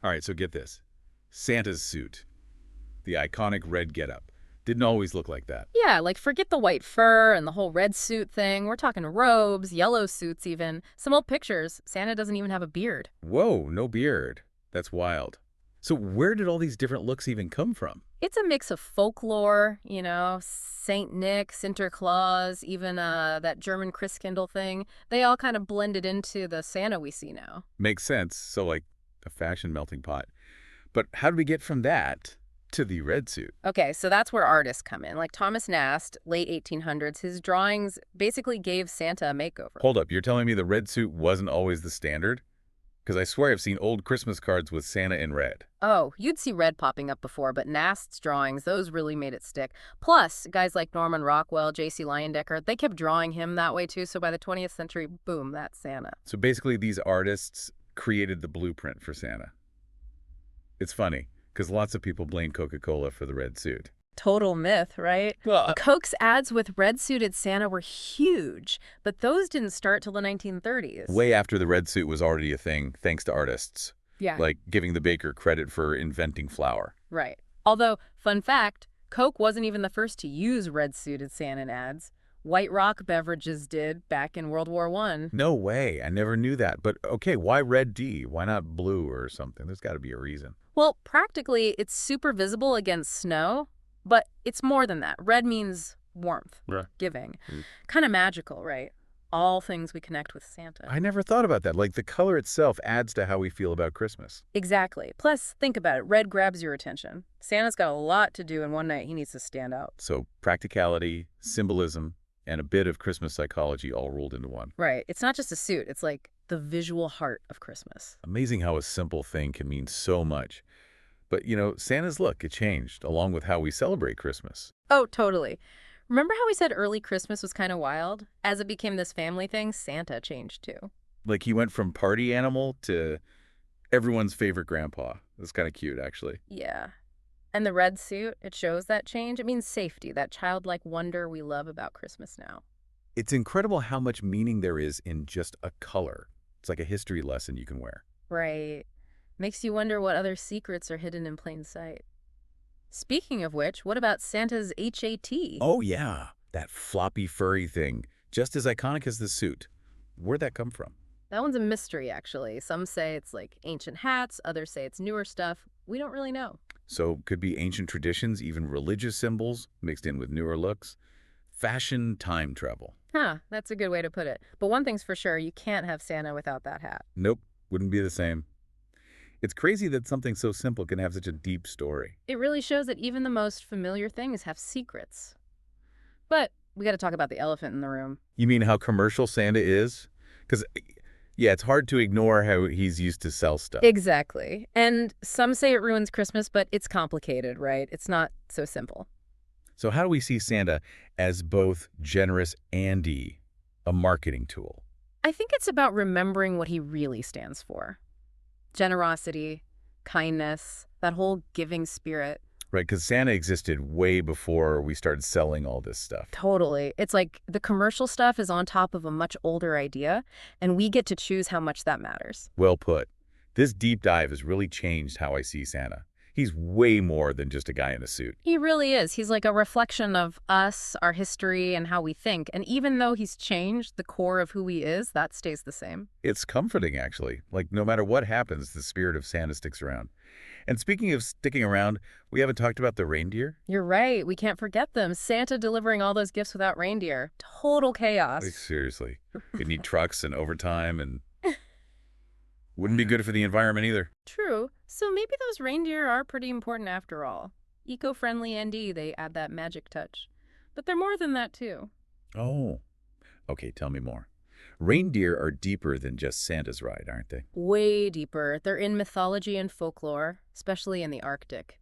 All right, so get this. Santa's suit, the iconic red getup, didn't always look like that. Yeah, like forget the white fur and the whole red suit thing. We're talking robes, yellow suits even. Some old pictures. Santa doesn't even have a beard. Whoa, no beard. That's wild. So where did all these different looks even come from? It's a mix of folklore, Saint Nick, Sinterklaas, even that German Christkindl thing. They all kind of blended into the Santa we see now. Makes sense, so like a fashion melting pot. But how did we get from that to the red suit? Okay, so that's where artists come in. Like Thomas Nast, late 1800s, his drawings basically gave Santa a makeover. Hold up, you're telling me the red suit wasn't always the standard? Because I swear I've seen old Christmas cards with Santa in red. Oh, you'd see red popping up before, but Nast's drawings, those really made it stick. Plus, guys like Norman Rockwell, J.C. Leyendecker, they kept drawing him that way too, so by the 20th century, boom, that's Santa. So basically these artists created the blueprint for Santa. It's funny, because lots of people blame Coca-Cola for the red suit. Total myth, right? Well, Coke's ads with red-suited Santa were huge, but those didn't start till the 1930s. way after the red suit was already a thing, thanks to artists. Yeah. Like giving the baker credit for inventing flour. Right. Although, fun fact, Coke wasn't even the first to use red-suited Santa in ads. White Rock beverages did back in World War I. No way, I never knew that. But okay, why red D? Why not blue or something? There's got to be a reason. Well, practically, it's super visible against snow, but it's more than that. Red means warmth, Right. giving. Mm. Kind of magical, right? All things we connect with Santa. I never thought about that. Like the color itself adds to how we feel about Christmas. Exactly. Plus, think about it. Red grabs your attention. Santa's got a lot to do, and one night he needs to stand out. So practicality, symbolism, and a bit of Christmas psychology all rolled into one. Right. It's not just a suit. It's like the visual heart of Christmas. Amazing how a simple thing can mean so much. But, Santa's look, it changed, along with how we celebrate Christmas. Oh, totally. Remember how we said early Christmas was kind of wild? As it became this family thing, Santa changed too. Like he went from party animal to everyone's favorite grandpa. That's kind of cute, actually. Yeah. And the red suit, it shows that change. It means safety, that childlike wonder we love about Christmas now. It's incredible how much meaning there is in just a color. It's like a history lesson you can wear. Right. Makes you wonder what other secrets are hidden in plain sight. Speaking of which, what about Santa's HAT? Oh, yeah. That floppy, furry thing. Just as iconic as the suit. Where'd that come from? That one's a mystery, actually. Some say it's like ancient hats, others say it's newer stuff. We don't really know. So could be ancient traditions, even religious symbols mixed in with newer looks. Fashion time travel. Huh, that's a good way to put it. But one thing's for sure, you can't have Santa without that hat. Nope, wouldn't be the same. It's crazy that something so simple can have such a deep story. It really shows that even the most familiar things have secrets. But we got to talk about the elephant in the room. You mean how commercial Santa is? Because, yeah, it's hard to ignore how he's used to sell stuff. Exactly. And some say it ruins Christmas, but it's complicated, right? It's not so simple. So how do we see Santa as both generous and a marketing tool? I think it's about remembering what he really stands for. Generosity, kindness, that whole giving spirit. Right, because Santa existed way before we started selling all this stuff. Totally. It's like the commercial stuff is on top of a much older idea, and we get to choose how much that matters. Well put. This deep dive has really changed how I see Santa. He's way more than just a guy in a suit. He really is. He's like a reflection of us, our history, and how we think. And even though he's changed, the core of who he is, that stays the same. It's comforting, actually. Like, no matter what happens, the spirit of Santa sticks around. And speaking of sticking around, we haven't talked about the reindeer? You're right. We can't forget them. Santa delivering all those gifts without reindeer. Total chaos. Like, seriously. You'd need trucks and overtime and wouldn't be good for the environment either. True. So maybe those reindeer are pretty important after all. Eco-friendly and they add that magic touch. But they're more than that too. Oh. Okay, tell me more. Reindeer are deeper than just Santa's ride, aren't they? Way deeper. They're in mythology and folklore, especially in the Arctic.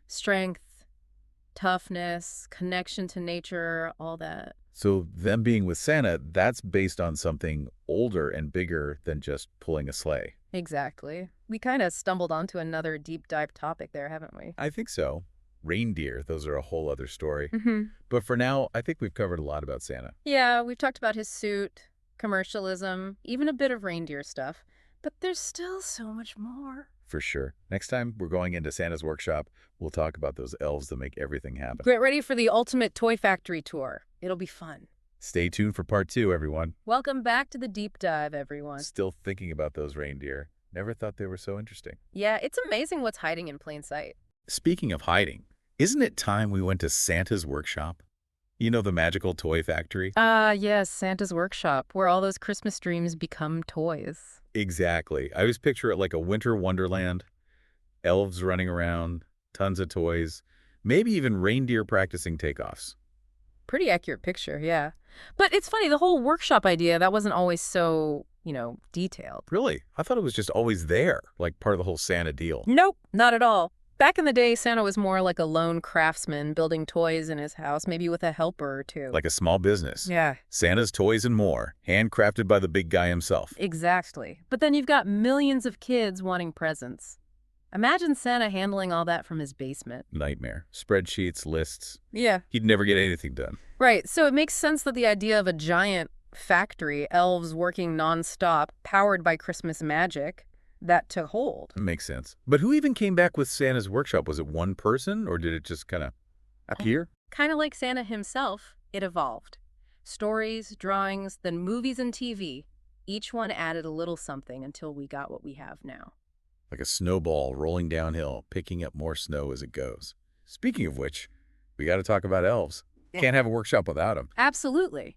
Strength, toughness, connection to nature, all that. So them being with Santa, that's based on something older and bigger than just pulling a sleigh. Exactly. We kind of stumbled onto another deep dive topic there, haven't we? I think so. Reindeer, those are a whole other story. Mm-hmm. But for now, I think we've covered a lot about Santa. Yeah, we've talked about his suit, commercialism, even a bit of reindeer stuff. But there's still so much more. For sure. Next time we're going into Santa's workshop, we'll talk about those elves that make everything happen. Get ready for the ultimate toy factory tour. It'll be fun. Stay tuned for part 2, everyone. Welcome back to the deep dive, everyone. Still thinking about those reindeer. Never thought they were so interesting. Yeah, it's amazing what's hiding in plain sight. Speaking of hiding, isn't it time we went to Santa's workshop? You know, the magical toy factory? Yes, Santa's workshop, where all those Christmas dreams become toys. Exactly. I always picture it like a winter wonderland, elves running around, tons of toys, maybe even reindeer practicing takeoffs. Pretty accurate picture, yeah. But it's funny, the whole workshop idea, that wasn't always so, detailed. Really? I thought it was just always there, like part of the whole Santa deal. Nope, not at all. Back in the day, Santa was more like a lone craftsman building toys in his house, maybe with a helper or two. Like a small business. Yeah, Santa's Toys and More, handcrafted by the big guy himself. exactly. But then you've got millions of kids wanting presents. Imagine Santa handling all that from his basement. Nightmare. Spreadsheets, lists. Yeah. He'd never get anything done. Right, so it makes sense that the idea of a giant factory, elves working nonstop, powered by Christmas magic, that took hold. Makes sense. But who even came back with Santa's workshop? Was it one person, or did it just kind of appear? Kind of like Santa himself, it evolved. Stories, drawings, then movies and TV. Each one added a little something until we got what we have now. Like a snowball rolling downhill, picking up more snow as it goes. Speaking of which, we got to talk about elves. Can't have a workshop without them. Absolutely.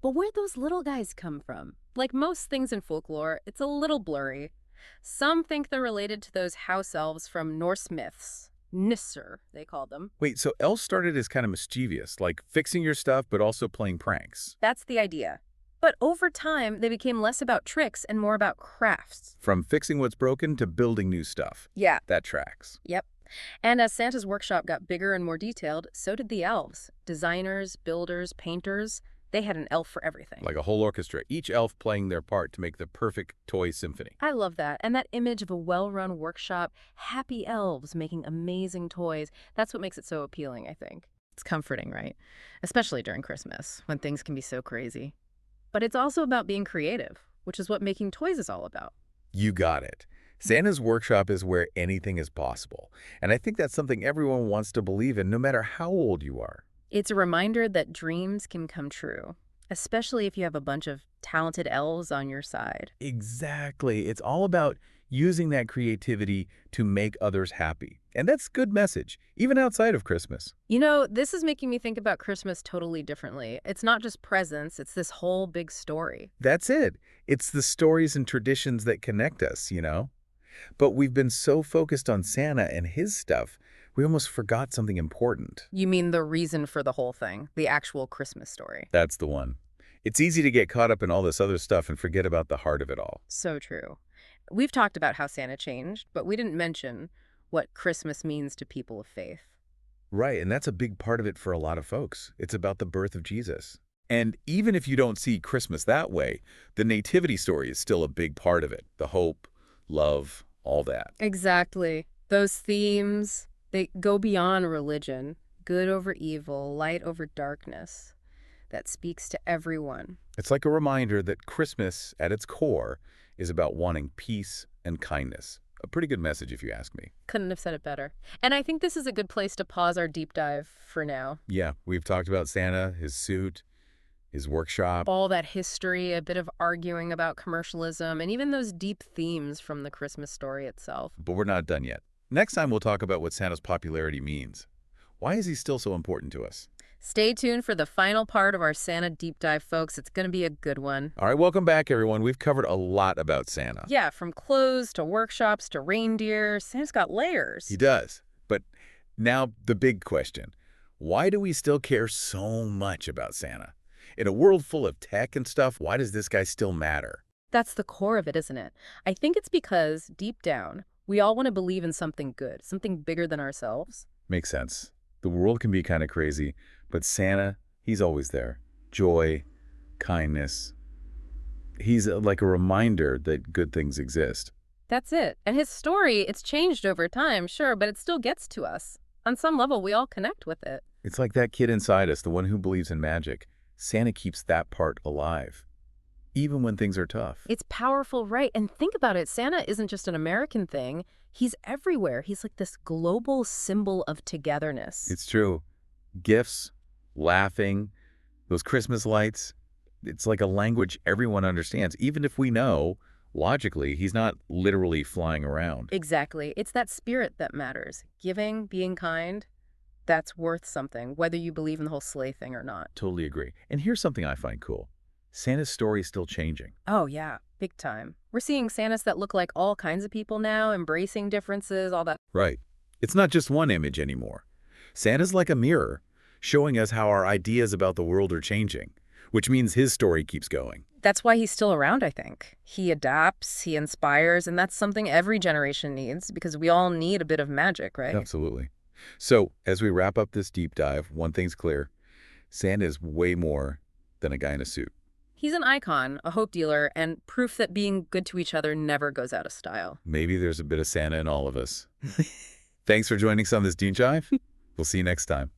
But where'd those little guys come from? Like most things in folklore, it's a little blurry. Some think they're related to those house elves from Norse myths. Nisser, they called them. Wait, so elves started as kind of mischievous, like fixing your stuff, but also playing pranks. That's the idea. But over time, they became less about tricks and more about crafts. From fixing what's broken to building new stuff. Yeah. That tracks. Yep. And as Santa's workshop got bigger and more detailed, so did the elves. Designers, builders, painters, they had an elf for everything. Like a whole orchestra, each elf playing their part to make the perfect toy symphony. I love that. And that image of a well-run workshop, happy elves making amazing toys, that's what makes it so appealing, I think. It's comforting, right? Especially during Christmas, when things can be so crazy. But it's also about being creative, which is what making toys is all about. You got it. Santa's workshop is where anything is possible. And I think that's something everyone wants to believe in, no matter how old you are. It's a reminder that dreams can come true, especially if you have a bunch of talented elves on your side. Exactly. It's all about using that creativity to make others happy. And that's a good message, even outside of Christmas. You know, this is making me think about Christmas totally differently. It's not just presents, it's this whole big story. That's it. It's the stories and traditions that connect us, you know? But we've been so focused on Santa and his stuff, we almost forgot something important. You mean the reason for the whole thing, the actual Christmas story. That's the one. It's easy to get caught up in all this other stuff and forget about the heart of it all. So true. We've talked about how Santa changed, but we didn't mention what Christmas means to people of faith. Right, and that's a big part of it for a lot of folks. It's about the birth of Jesus. And even if you don't see Christmas that way, the nativity story is still a big part of it. The hope, love, all that. Exactly. Those themes, they go beyond religion. Good over evil, light over darkness. That speaks to everyone. It's like a reminder that Christmas, at its core, is about wanting peace and kindness. A pretty good message, if you ask me. Couldn't have said it better. And I think this is a good place to pause our deep dive for now. Yeah, we've talked about Santa, his suit, his workshop. All that history, a bit of arguing about commercialism, and even those deep themes from the Christmas story itself. But we're not done yet. Next time we'll talk about what Santa's popularity means. Why is he still so important to us? Stay tuned for the final part of our Santa deep dive, folks. It's going to be a good one. All right, welcome back, everyone. We've covered a lot about Santa. Yeah, from clothes to workshops to reindeer, Santa's got layers. He does. But now the big question. Why do we still care so much about Santa? In a world full of tech and stuff, why does this guy still matter? That's the core of it, isn't it? I think it's because, deep down, we all want to believe in something good, something bigger than ourselves. Makes sense. The world can be kind of crazy, but Santa, he's always there. Joy, kindness. He's like a reminder that good things exist. That's it. And his story, it's changed over time, sure, but it still gets to us. On some level, we all connect with it. It's like that kid inside us, the one who believes in magic. Santa keeps that part alive. even when things are tough. It's powerful, right? And think about it. Santa isn't just an American thing. He's everywhere. He's like this global symbol of togetherness. It's true. Gifts, laughing, those Christmas lights, it's like a language everyone understands, even if we know, logically, he's not literally flying around. Exactly. It's that spirit that matters. Giving, being kind, that's worth something, whether you believe in the whole sleigh thing or not. Totally agree. And here's something I find cool. Santa's story is still changing. Oh, yeah, big time. We're seeing Santas that look like all kinds of people now, embracing differences, all that. Right. It's not just one image anymore. Santa's like a mirror, showing us how our ideas about the world are changing, which means his story keeps going. That's why he's still around, I think. He adapts, he inspires, and that's something every generation needs because we all need a bit of magic, right? Absolutely. So, as we wrap up this deep dive, one thing's clear. Santa is way more than a guy in a suit. He's an icon, a hope dealer, and proof that being good to each other never goes out of style. Maybe there's a bit of Santa in all of us. Thanks for joining us on this Deep Dive. We'll see you next time.